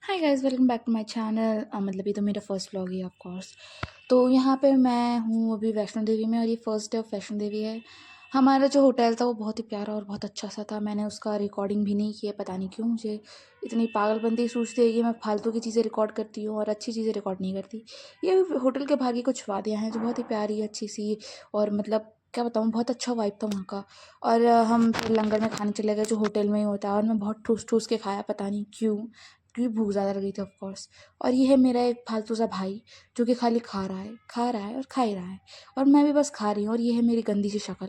Hi guys, welcome back to my channel. मतलब ये तो मेरा फर्स्ट व्लॉग ही है ऑफ कोर्स। तो यहाँ पे मैं हूँ अभी वैष्णो देवी में, और ये first day of Vaishno Devi है। हमारा जो होटल था वो बहुत ही प्यारा और बहुत अच्छा सा था। मैंने उसका रिकॉर्डिंग भी नहीं किया, पता नहीं क्यों मुझे इतनी पागलपंती सूझती है कि मैं फालतू की चीज़ें रिकॉर्ड करती हूँ और अच्छी चीज़ें रिकॉर्ड नहीं करती। ये होटल के बाहर की कुछ वादियाँ हैं जो बहुत ही प्यारी अच्छी सी, और मतलब क्या बताऊँ, बहुत अच्छा वाइब था वहाँ का। और हम फिर लंगर में खाने चले गए जो होटल में ही होता है, और मैं बहुत ठूस ठूस के खाया, पता नहीं क्यों, क्योंकि भूख ज़्यादा लगी थी ऑफ कोर्स। और ये है मेरा एक फालतू सा भाई जो कि खाली खा रहा है और खा ही रहा है, और मैं भी बस खा रही हूँ। और ये है मेरी गंदी सी शक्ल।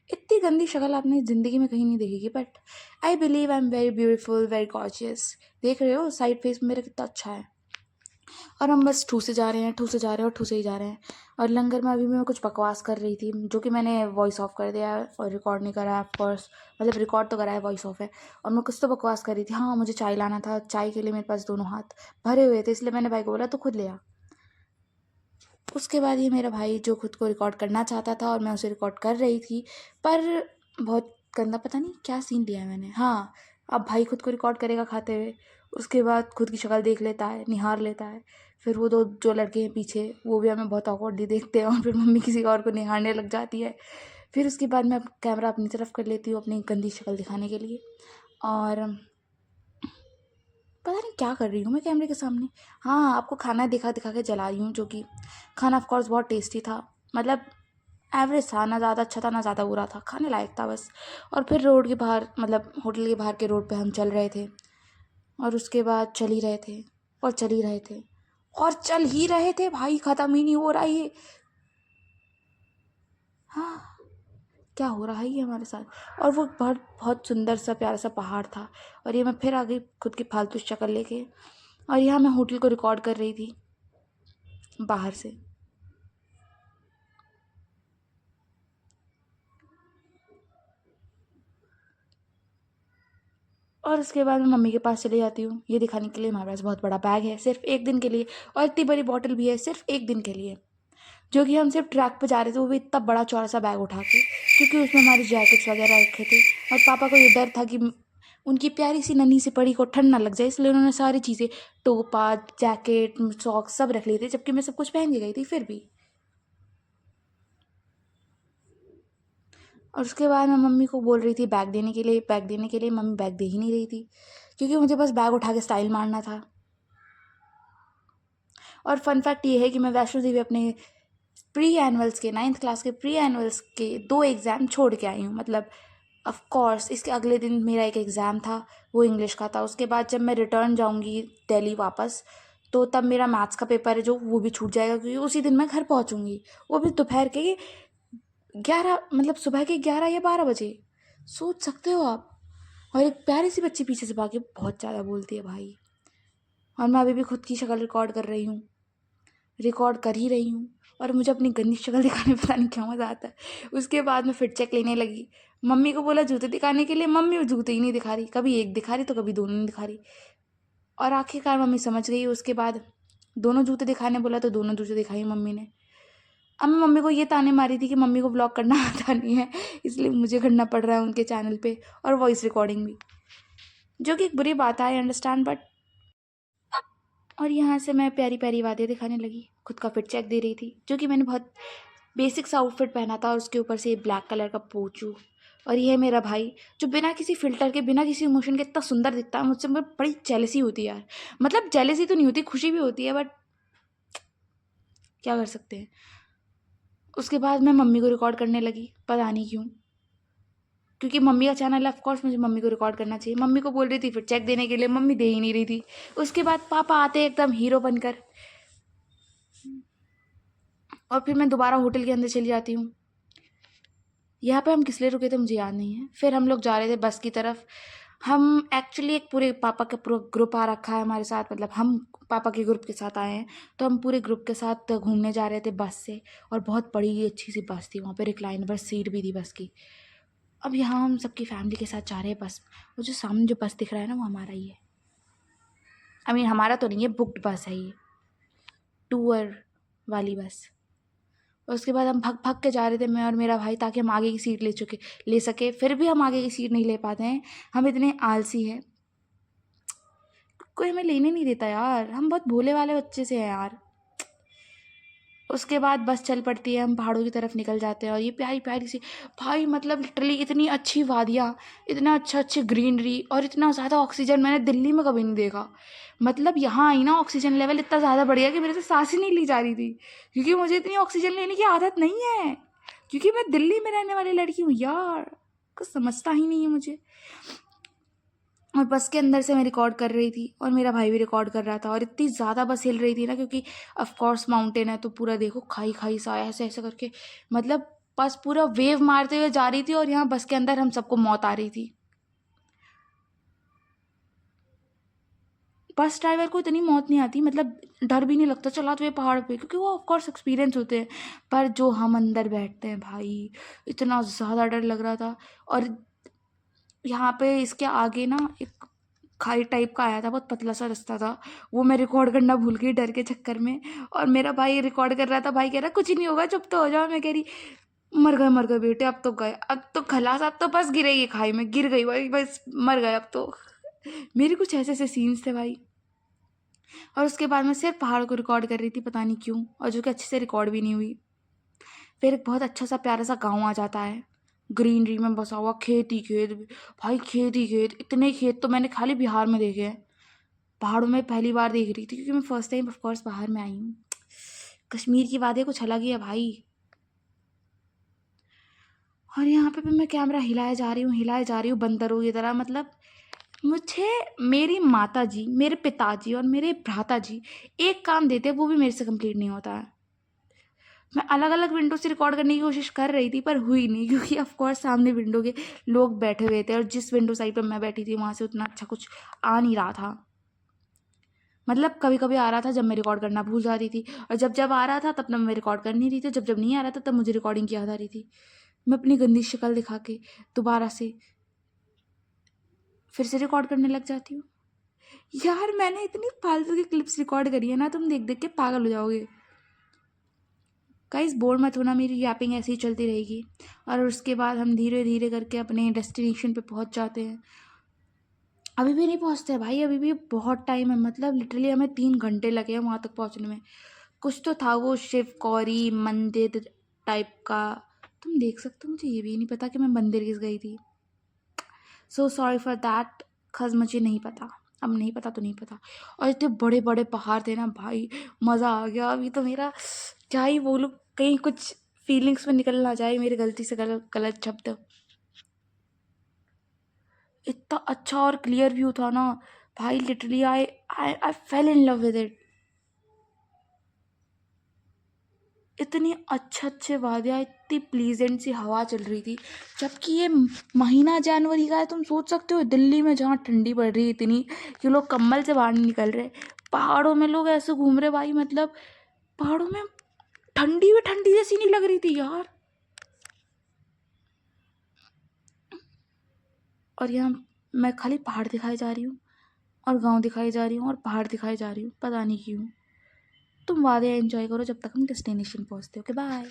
इतनी गंदी शक्ल आपने ज़िंदगी में कहीं नहीं देखी, but I believe I am very beautiful, very gorgeous. देख रहे हो साइड फेस मेरा कितना अच्छा है। और हम बस ठूसे जा रहे हैं, ठूसे जा रहे हैं और ठूसे ही जा रहे हैं। और लंगर में अभी भी मैं कुछ बकवास कर रही थी, जो कि मैंने वॉइस ऑफ कर दिया है और रिकॉर्ड नहीं करा है ऑफकोर्स। मतलब रिकॉर्ड तो करा है, वॉइस ऑफ है। और मैं कुछ तो बकवास कर रही थी। हाँ, मुझे चाय लाना था, चाय के लिए मेरे पास दोनों हाथ भरे हुए थे, इसलिए मैंने भाई को बोला तो खुद ले आ। उसके बाद ये मेरा भाई जो खुद को रिकॉर्ड करना चाहता था और मैं उसे रिकॉर्ड कर रही थी, पर बहुत गंदा, पता नहीं क्या सीन लिया है मैंने। हाँ, अब भाई खुद को रिकॉर्ड करेगा खाते हुए, उसके बाद खुद की शक्ल देख लेता है, निहार लेता है। फिर वो दो जो लड़के हैं पीछे, वो भी हमें बहुत ऑकवर्डली देखते हैं, और फिर मम्मी किसी और को निहारने लग जाती है। फिर उसके बाद मैं कैमरा अपनी तरफ कर लेती हूँ अपनी गंदी शक्ल दिखाने के लिए। और पता नहीं क्या कर रही हूँ मैं कैमरे के सामने। हाँ, आपको खाना दिखा दिखा के जला रही हूँ, जो कि खाना ऑफ कोर्स बहुत टेस्टी था। मतलब एवरेज था, ना ज़्यादा अच्छा था ना ज़्यादा बुरा था, खाने लायक था बस। और फिर रोड के बाहर, मतलब होटल के बाहर के रोड पे हम चल रहे थे, और उसके बाद चल ही रहे थे और चल ही रहे थे और चल ही रहे थे भाई, ख़त्म ही नहीं हो रहा ये। हाँ, क्या हो रहा है ये हमारे साथ। और वो बहुत बहुत सुंदर सा प्यारा सा पहाड़ था, और ये मैं फिर आ गई खुद की फालतू शक्ल लेके। और यहाँ मैं होटल को रिकॉर्ड कर रही थी बाहर से। और उसके बाद मैं मम्मी के पास चली जाती हूँ ये दिखाने के लिए हमारे पास बहुत बड़ा बैग है सिर्फ एक दिन के लिए, और इतनी बड़ी बॉटल भी है सिर्फ एक दिन के लिए, जो कि हम सिर्फ ट्रैक पे जा रहे थे, वो भी इतना बड़ा चौड़ा सा बैग उठा के, क्योंकि उसमें हमारी जैकेट्स वगैरह रखे थे। और पापा को ये डर था कि उनकी प्यारी सी नन्ही सी परी को ठंड ना लग जाए, इसलिए उन्होंने सारी चीज़ें, टोपा, जैकेट, सॉक्स सब रख लिए थे, जबकि मैं सब कुछ पहन के गई थी फिर भी। और उसके बाद मैं मम्मी को बोल रही थी बैग देने के लिए, बैग देने के लिए। मम्मी बैग दे ही नहीं रही थी, क्योंकि मुझे बस बैग उठा के स्टाइल मारना था। और फन फैक्ट ये है कि मैं वैष्णो देवी अपने प्री एनुअल्स के, 9th क्लास के प्री एनुअल्स के 2 एग्ज़ाम छोड़ के आई हूँ। मतलब ऑफ कोर्स इसके अगले दिन मेरा एक एग्ज़ाम था, वो इंग्लिश का था। उसके बाद जब मैं रिटर्न जाऊँगी दिल्ली वापस, तो तब मेरा मैथ्स का पेपर है जो वो भी छूट जाएगा, क्योंकि उसी दिन मैं घर पहुँचूँगी, वो भी दोपहर के 11, मतलब सुबह के 11 या 12 बजे। सोच सकते हो आप। और एक प्यारी सी बच्ची पीछे से भागे, बहुत ज़्यादा बोलती है भाई। और मैं अभी भी खुद की शक्ल रिकॉर्ड कर रही हूँ, रिकॉर्ड कर ही रही हूँ। और मुझे अपनी गंदी शक्ल दिखाने में पता नहीं क्या मज़ा आता है। उसके बाद मैं फिट चेक लेने लगी। मम्मी को बोला जूते दिखाने के लिए, मम्मी वो जूते ही नहीं दिखा रही, कभी एक दिखा रही तो कभी दोनों नहीं दिखा रही। और आखिरकार मम्मी समझ गई। उसके बाद दोनों जूते दिखाने बोला तो दोनों जूते दिखाई मम्मी ने। अब मैं मम्मी को ये ताने मारी थी कि मम्मी को ब्लॉग करना आता नहीं है, इसलिए मुझे करना पड़ रहा है उनके चैनल पे, और वॉइस रिकॉर्डिंग भी, जो कि एक बुरी बात है, आई अंडरस्टैंड, बट। और यहाँ से मैं प्यारी प्यारी बातें दिखाने लगी, खुद का फिट चेक दे रही थी, जो कि मैंने बहुत बेसिक सा आउटफिट पहना था, और उसके ऊपर से ये ब्लैक कलर का पोचू। और ये है मेरा भाई, जो बिना किसी फ़िल्टर के, बिना किसी इमोशन के इतना सुंदर दिखता है, मुझसे मुझे बड़ी जेलसी होती है यार। मतलब जेलसी तो नहीं होती, खुशी भी होती है, बट क्या कर सकते हैं। उसके बाद मैं मम्मी को रिकॉर्ड करने लगी, पता नहीं क्यों, क्योंकि मम्मी का चैनल है, ऑफकोर्स मुझे मम्मी को रिकॉर्ड करना चाहिए। मम्मी को बोल रही थी फिर चेक देने के लिए, मम्मी दे ही नहीं रही थी। उसके बाद पापा आते एकदम हीरो बनकर, और फिर मैं दोबारा होटल के अंदर चली जाती हूँ। यहाँ पे हम किस लिए रुके थे मुझे याद नहीं है। फिर हम लोग जा रहे थे बस की तरफ। हम एक्चुअली एक पूरे पापा का पूरा ग्रुप आ रखा है हमारे साथ, मतलब हम पापा के ग्रुप के साथ आए हैं, तो हम पूरे ग्रुप के साथ घूमने जा रहे थे बस से। और बहुत बड़ी अच्छी सी बस थी, वहाँ पे रिक्लाइनेबल सीट भी थी बस की। अब यहाँ हम सबकी फैमिली के साथ जा रहे हैं बस। वो जो सामने जो बस दिख रहा है ना, वो हमारा ही है। आई मीन हमारा तो नहीं है, बुक्ड बस है ये, टूर वाली बस। और उसके बाद हम भग भग के जा रहे थे, मैं और मेरा भाई, ताकि हम आगे की सीट ले सके। फिर भी हम आगे की सीट नहीं ले पाते हैं, हम इतने आलसी हैं। कोई हमें लेने नहीं देता यार, हम बहुत भोले वाले बच्चे से हैं यार। उसके बाद बस चल पड़ती है, हम पहाड़ों की तरफ निकल जाते हैं और ये प्यारी प्यारी सी, भाई मतलब लिटरली इतनी अच्छी वादियाँ, इतना अच्छा अच्छी ग्रीनरी और इतना ज़्यादा ऑक्सीजन मैंने दिल्ली में कभी नहीं देखा। मतलब यहाँ आई ना ऑक्सीजन लेवल इतना ज़्यादा बढ़ गया कि मेरे से सांस ही नहीं ली जा रही थी, क्योंकि मुझे इतनी ऑक्सीजन लेने की आदत नहीं है, क्योंकि मैं दिल्ली में रहने वाली लड़की हूँ यार, कुछ समझता ही नहीं है मुझे। और बस के अंदर से मैं रिकॉर्ड कर रही थी और मेरा भाई भी रिकॉर्ड कर रहा था, और इतनी ज़्यादा बस हिल रही थी ना, क्योंकि ऑफ कोर्स माउंटेन है तो पूरा देखो खाई खाई सा ऐसे ऐसे करके, मतलब बस पूरा वेव मारते हुए जा रही थी, और यहाँ बस के अंदर हम सबको मौत आ रही थी। बस ड्राइवर को इतनी मौत नहीं आती, मतलब डर भी नहीं लगता चलाते हुए पहाड़ पे, क्योंकि वो ऑफ कोर्स एक्सपीरियंस होते हैं, पर जो हम अंदर बैठते हैं भाई, इतना ज़्यादा डर लग रहा था। और यहाँ पे इसके आगे ना एक खाई टाइप का आया था, बहुत पतला सा रास्ता था, वो मैं रिकॉर्ड करना भूल गई डर के चक्कर में, और मेरा भाई रिकॉर्ड कर रहा था, भाई कह रहा कुछ नहीं होगा चुप तो हो जाओ, मैं कह रही मर गए बेटे, अब तो गए, अब तो खलास, अब तो बस गिरेगी खाई में, गिर गई भाई, बस मर गए अब तो। मेरे कुछ ऐसे ऐसे सीन्स थे भाई। और उसके बाद मैं सिर्फ पहाड़ को रिकॉर्ड कर रही थी, पता नहीं क्यों, और जो कि अच्छे से रिकॉर्ड भी नहीं हुई। फिर एक बहुत अच्छा सा प्यारा सा गाँव आ जाता है, ग्रीनरी में बसा हुआ, खेत ही खेत, भाई खेत ही खेत, इतने खेत तो मैंने खाली बिहार में देखे हैं, पहाड़ों में पहली बार देख रही थी, क्योंकि मैं फर्स्ट टाइम ऑफ कोर्स बाहर में आई हूँ। कश्मीर की वादियाँ कुछ अलग ही है भाई। और यहाँ पे भी मैं कैमरा हिलाए जा रही हूँ बंदरों की तरह, मतलब मुझे मेरी माता जी, मेरे पिताजी और मेरे भ्राता जी एक काम देते हैं, वो भी मेरे से कंप्लीट नहीं होता है। मैं अलग अलग विंडो से रिकॉर्ड करने की कोशिश कर रही थी, पर हुई नहीं, क्योंकि ऑफ कोर्स सामने विंडो के लोग बैठे हुए थे, और जिस विंडो साइड पर मैं बैठी थी वहाँ से उतना अच्छा कुछ आ नहीं रहा था। मतलब कभी कभी आ रहा था जब मैं रिकॉर्ड करना भूल जाती थी, और जब जब आ रहा था तब तब मैं रिकॉर्ड कर नहीं रही थी, जब जब नहीं आ रहा था तब मुझे रिकॉर्डिंग की याद आ रही थी। मैं अपनी गंदी शक्ल दिखा के दोबारा से फिर से रिकॉर्ड करने लग जाती हूँ। यार मैंने इतनी फालतू की क्लिप्स रिकॉर्ड करी है ना, तुम देख देख के पागल हो जाओगे। गाइस बोर मत होना, मेरी यैपिंग ऐसे ही चलती रहेगी। और उसके बाद हम धीरे धीरे करके अपने डेस्टिनेशन पे पहुंच जाते हैं। अभी भी नहीं पहुंचते भाई, अभी भी बहुत टाइम है, मतलब लिटरली हमें 3 घंटे लगे हैं वहाँ तक पहुँचने में। कुछ तो था वो शिव कौरी मंदिर टाइप का, तुम देख सकते हो, मुझे ये भी नहीं पता कि मैं मंदिर किस गई थी। सो सॉरी फॉर दैट, खज मुझे नहीं पता, अब नहीं पता तो नहीं पता। और इतने बड़े बड़े पहाड़ थे ना भाई, मज़ा आ गया। अभी तो मेरा क्या ही बोलूँ, कहीं कुछ फीलिंग्स में निकल ना जाए मेरी गलती से गलत गलत शब्द। इतना अच्छा और क्लियर व्यू था ना भाई, literally I I I fail in love with it. इतनी अच्छे वादियाँ, इतनी प्लीजेंट सी हवा चल रही थी, जबकि ये महीना जनवरी का है। तुम सोच सकते हो दिल्ली में जहाँ ठंडी पड़ रही है इतनी कि लोग कम्बल से बाहर नहीं निकल रहे, पहाड़ों में लोग ऐसे घूम रहे भाई, मतलब पहाड़ों में ठंडी भी ठंडी जैसी नहीं लग रही थी यार। और यहाँ मैं खाली पहाड़ दिखाई जा रही हूँ, और गांव दिखाई जा रही हूँ, और पहाड़ दिखाई जा रही हूँ, पता नहीं क्यों। तुम वादियाँ एंजॉय करो जब तक हम डेस्टिनेशन पहुँचते। Okay bye.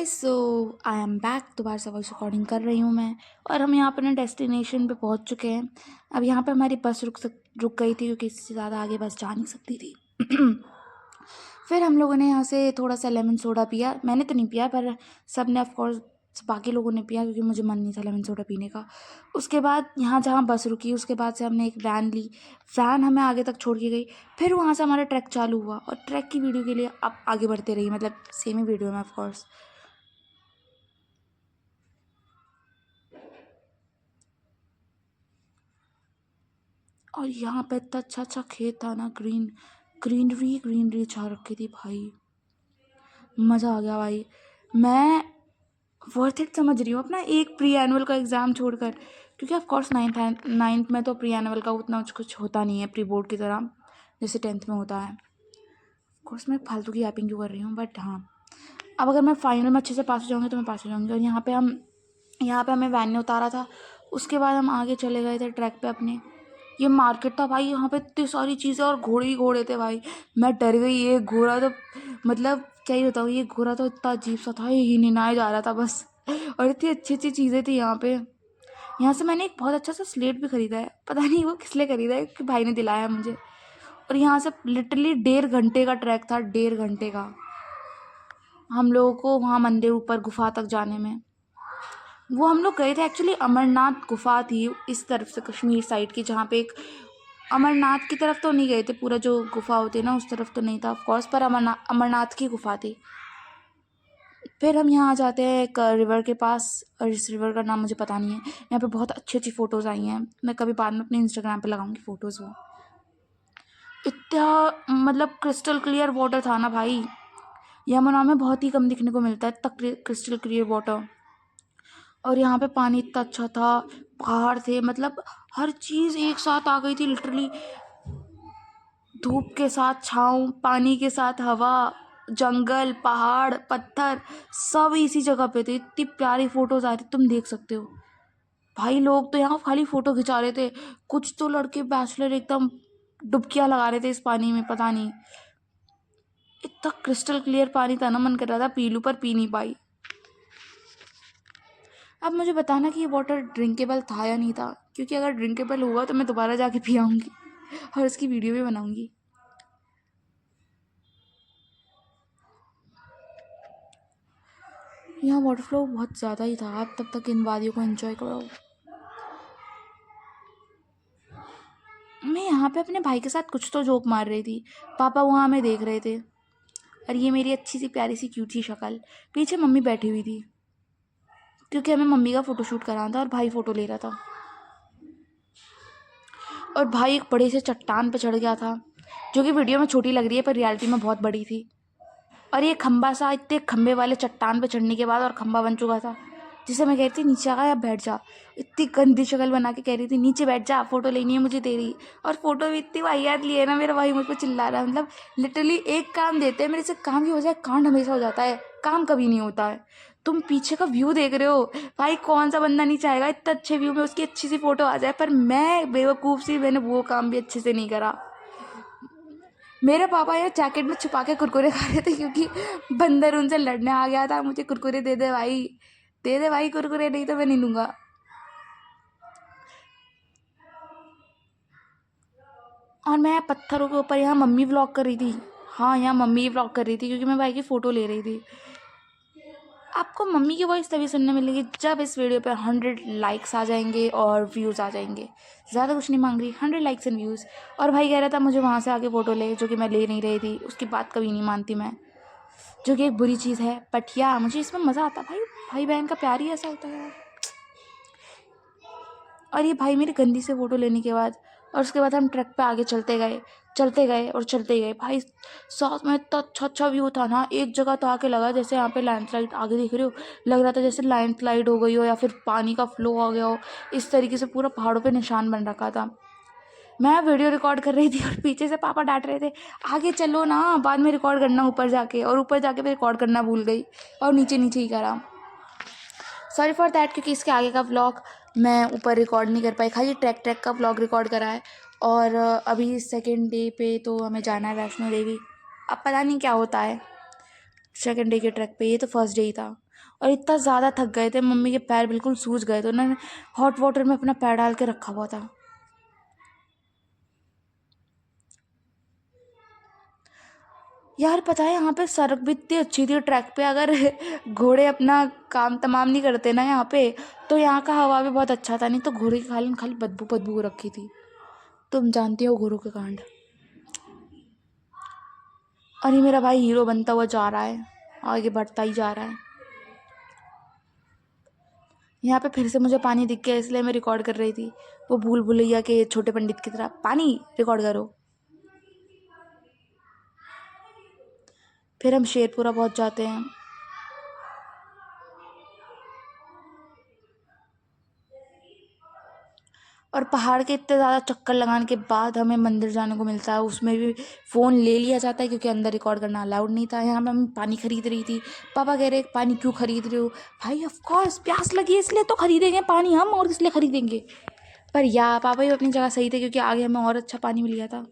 Guys, so I am back. दोबारा से वॉइस रिकॉर्डिंग कर रही हूँ मैं, और हम यहाँ पर अपने डेस्टिनेशन पे पहुँच चुके हैं। अब यहाँ पे हमारी बस रुक गई थी, क्योंकि इससे ज़्यादा आगे बस जा नहीं सकती थी। फिर हम लोगों ने यहाँ से थोड़ा सा लेमन सोडा पिया। मैंने तो नहीं पिया, पर सब ने ऑफकोर्स बाकी लोगों ने पिया, क्योंकि मुझे मन नहीं था लेमन सोडा पीने का। उसके बाद यहाँ जहाँ बस रुकी, उसके बाद से हमने एक वैन ली। वैन हमें आगे तक छोड़ के गई। फिर वहाँ से हमारा ट्रैक चालू हुआ, और ट्रैक की वीडियो के लिए अब आगे बढ़ते रही, मतलब सेम ही वीडियो में ऑफकोर्स। और यहाँ पे इतना अच्छा अच्छा खेत था ना, ग्रीनरी छा रखी थी भाई, मज़ा आ गया भाई। मैं वर्थ इट समझ रही हूँ अपना एक प्री एनुअल का एग्ज़ाम छोड़कर, क्योंकि ऑफ कोर्स नाइन्थ में तो प्री एनुअल का उतना कुछ होता नहीं है प्री बोर्ड की तरह, जैसे 10th में होता है। ऑफ कोर्स मैं फालतू की यापिंग क्यों कर रही हूँ, बट हाँ, अब अगर मैं फाइनल में अच्छे से पास हो जाऊँगी तो मैं पास हो जाऊँगी। और यहाँ पे हमें वैन ने उतारा था। उसके बाद हम आगे चले गए थे ट्रैक पे अपने। ये मार्केट था भाई, यहाँ पे इतनी सारी चीज़ें, और घोड़े ही घोड़े थे भाई। मैं डर गई। ये घोड़ा तो मतलब क्या ही बताऊँ, ये घोड़ा तो इतना अजीब सा था, ये हिनहिनाए जा रहा था बस। और इतनी अच्छी अच्छी चीज़ें थी यहाँ पे। यहाँ से मैंने एक बहुत अच्छा सा स्लेट भी खरीदा है, पता नहीं वो किस लिए खरीदा है, कि भाई ने दिलाया मुझे। और यहाँ से लिटरली 1.5 घंटे का ट्रैक था, 1.5 घंटे का, हम लोगों को वहाँ मंदिर ऊपर गुफा तक जाने में। वो हम लोग गए थे एक्चुअली, अमरनाथ गुफा थी इस तरफ से, कश्मीर साइड की, जहाँ पे एक अमरनाथ की तरफ तो नहीं गए थे, पूरा जो गुफा होती है ना उस तरफ तो नहीं था ऑफकोर्स, पर अमरनाथ की गुफा थी। फिर हम यहाँ आ जाते हैं एक रिवर के पास, और इस रिवर का नाम मुझे पता नहीं है। यहाँ पे बहुत अच्छी अच्छी फ़ोटोज़ आई हैं, मैं कभी बाद में अपने इंस्टाग्राम पे लगाऊंगी फ़ोटोज़। वो इतना मतलब क्रिस्टल क्लियर वाटर था ना भाई, यमुना में बहुत ही कम दिखने को मिलता है इतना क्रिस्टल क्लियर वाटर। और यहाँ पे पानी इतना अच्छा था, पहाड़ थे, मतलब हर चीज़ एक साथ आ गई थी लिटरली। धूप के साथ छाँव, पानी के साथ हवा, जंगल, पहाड़, पत्थर, सब इसी जगह पे थे। इतनी प्यारी फोटोज आ रही, तुम देख सकते हो भाई। लोग तो यहाँ खाली फोटो खिंचा रहे थे, कुछ तो लड़के बैचलर एकदम डुबकियां लगा रहे थे इस पानी में, पता नहीं। इतना क्रिस्टल क्लियर पानी था ना, मन कर रहा था पी लूं, पर पी नहीं पाई। अब मुझे बताना कि ये वाटर ड्रिंकेबल था या नहीं था, क्योंकि अगर ड्रिंकेबल हुआ तो मैं दोबारा जाके पी आऊँगी और उसकी वीडियो भी बनाऊँगी। यहाँ वाटर फ्लो बहुत ज़्यादा ही था। आप तब तक इन वादियों को एंजॉय करो। मैं यहाँ पे अपने भाई के साथ कुछ तो जोक मार रही थी, पापा वहाँ हमें देख रहे थे, और ये मेरी अच्छी सी प्यारी सी क्यूट सी शक्ल। पीछे मम्मी बैठी हुई थी, क्योंकि हमें मम्मी का फ़ोटोशूट कराना था और भाई फ़ोटो ले रहा था। और भाई एक बड़े से चट्टान पर चढ़ गया था, जो कि वीडियो में छोटी लग रही है पर रियलिटी में बहुत बड़ी थी। और ये खंबा सा, इतने खंबे वाले चट्टान पर चढ़ने के बाद और खंबा बन चुका था, जिसे मैं कह रही थी नीचे आ या बैठ जा। इतनी गंदी शक्ल बना के कह रही थी नीचे बैठ जा, फ़ोटो लेनी है मुझे तेरी। और फ़ोटो भी इतनी वाहियात ली है ना, मेरा भाई मुझ पर चिल्ला रहा है। मतलब लिटरली एक काम देते हैं मेरे से, काम ही हो जाए, कांड हमेशा हो जाता है, काम कभी नहीं होता है। तुम पीछे का व्यू देख रहे हो भाई, कौन सा बंदा नहीं चाहेगा इतना अच्छे व्यू में उसकी अच्छी सी फ़ोटो आ जाए, पर मैं बेवकूफ़ सी, मैंने वो काम भी अच्छे से नहीं करा। मेरे पापा यार जैकेट में छुपा के कुरकुरे खा रहे थे, क्योंकि बंदर उनसे लड़ने आ गया था। मुझे कुरकुरे दे दे भाई, दे दे भाई कुरकुरे, नहीं तो मैं नहीं लूँगा। और मैं पत्थरों के ऊपर यहाँ मम्मी व्लॉग कर रही थी। हाँ, यहाँ मम्मी व्लॉग कर रही थी, क्योंकि मैं भाई की फ़ोटो ले रही थी। आपको मम्मी की वॉइस तभी सुनने मिलेगी जब इस वीडियो पे 100 लाइक्स आ जाएंगे और व्यूज़ आ जाएंगे। ज़्यादा कुछ नहीं मांग रही, 100 लाइक्स एंड व्यूज़। और भाई कह रहा था मुझे वहाँ से आके फ़ोटो ले, जो कि मैं ले नहीं रही थी। उसकी बात कभी नहीं मानती मैं, जो कि एक बुरी चीज़ है, बट या मुझे इसमें मज़ा आता। भाई बहन का प्यार ही ऐसा होता है यार। और ये भाई मेरी गंदी से फ़ोटो लेने के बाद, और उसके बाद हम ट्रैक पे आगे चलते गए भाई। साथ में इतना अच्छा अच्छा व्यू था ना, एक जगह तो आके लगा जैसे यहाँ पे लैंडस्लाइड, आगे देख रहे हो, लग रहा था जैसे लैंडस्लाइड हो गई हो या फिर पानी का फ्लो आ गया हो। इस तरीके से पूरा पहाड़ों पे निशान बन रखा था। मैं वीडियो रिकॉर्ड कर रही थी और पीछे से पापा डांट रहे थे, आगे चलो ना, बाद में रिकॉर्ड करना ऊपर जाके। और ऊपर जाके मैं रिकॉर्ड करना भूल गई और नीचे नीचे ही करा। सॉरी फॉर दैट, क्योंकि इसके आगे का व्लॉग मैं ऊपर रिकॉर्ड नहीं कर पाई, खाली ट्रैक का व्लॉग रिकॉर्ड करा है। और अभी सेकेंड डे पे तो हमें जाना है वैष्णो देवी। अब पता नहीं क्या होता है सेकेंड डे के ट्रैक पे, ये तो फर्स्ट डे ही था। और इतना ज़्यादा थक गए थे, मम्मी के पैर बिल्कुल सूज गए थे, उन्होंने हॉट वाटर में अपना पैर डाल के रखा हुआ था। यार पता है यहाँ पे सड़क भी इतनी अच्छी थी ट्रैक पे, अगर घोड़े अपना काम तमाम नहीं करते ना यहाँ पे, तो यहाँ का हवा भी बहुत अच्छा था, नहीं तो घोड़े की खाली खाली बदबू बदबू हो रखी थी। तुम जानती हो घोड़ों के कांड। और ये मेरा भाई हीरो बनता हुआ जा रहा है, आगे बढ़ता ही जा रहा है। यहाँ पे फिर से मुझे पानी दिख गया, इसलिए मैं रिकॉर्ड कर रही थी, वो भूल भुलैया के छोटे पंडित की तरह, पानी रिकॉर्ड करो। फिर हम शेरपुरा पहुँच जाते हैं। और पहाड़ के इतने ज़्यादा चक्कर लगाने के बाद हमें मंदिर जाने को मिलता है, उसमें भी फ़ोन ले लिया जाता है क्योंकि अंदर रिकॉर्ड करना अलाउड नहीं था। यहाँ पे हम पानी खरीद रही थी, पापा कह रहे पानी क्यों खरीद रहे हो? भाई ऑफ कोर्स प्यास लगी है इसलिए तो खरीदेंगे पानी हम, और इसलिए खरीदेंगे। पर या पापा भी अपनी जगह सही थे क्योंकि आगे हमें और अच्छा पानी मिल गया था।